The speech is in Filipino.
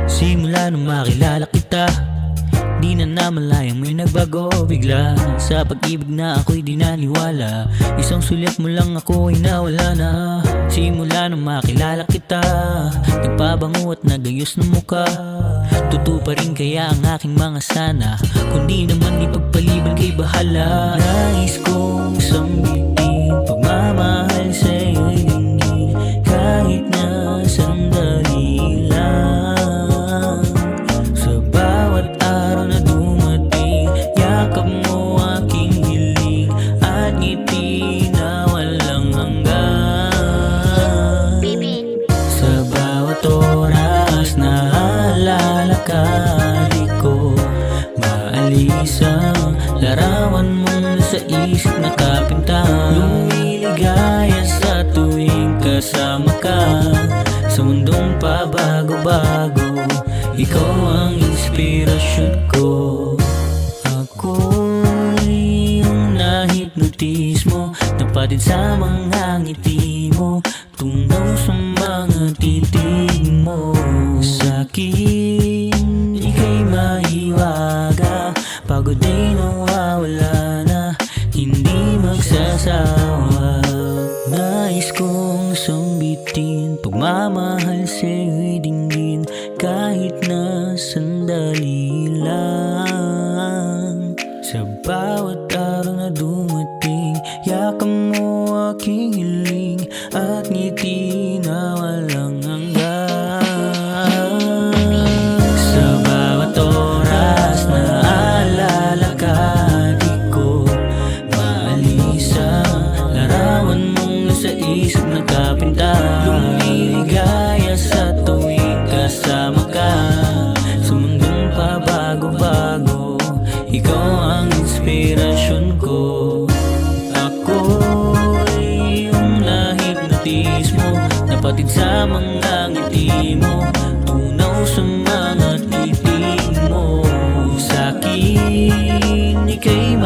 Simula nung makilala kita, di na namalayang may nagbago bigla. Sa pag-ibig na ako'y di naniwala, isang sulyap mo lang ako ay nawala na. Simula nung makilala kita, nagpabango at nagayos ng muka. Totoo pa rin kaya ang aking mga sana, kundi naman ipagpaliban kay bahala. Nais kong sambitin pagmamahal sa'yo'y dinggin, kahit na sandali lang. Sa bawat araw na dumating, yakap mo aking hiling at ngiti na walang hanggan. Sa bawat oras na alala ka, di ko maalis ang larawan mo sa isip na kapinta. Lumiligaya sa tuwing kasama ka, sa mundong pabago-bago, ikaw ang inspirasyon ko. Ako'y yung nahipnotis mo, napatid sa mga ngiti mo, tunaw sa mga titig mo. Sa'kin ika'y maiwaga, pagod ay nawawala na, hindi magsasawa. Nais kong sambitin pagmamahal sa'yo'y dinggin, kahit na sandali lang. Sa bawat araw na dumating, yakap mo aking hiling at ngiti na walang hanggan. Sa bawat oras na alala ka, di ko maalis ang larawan mong nasa isip na kapinta. Lumiligaya sa tuwing kasama ka, sa mundong pabago-bago, ikaw ang inspirasyon ko. Ako'y yung nahipnotis mo, napatid sa mga ngiti mo, tunaw sa mga titig mo. Sa'kin ika'y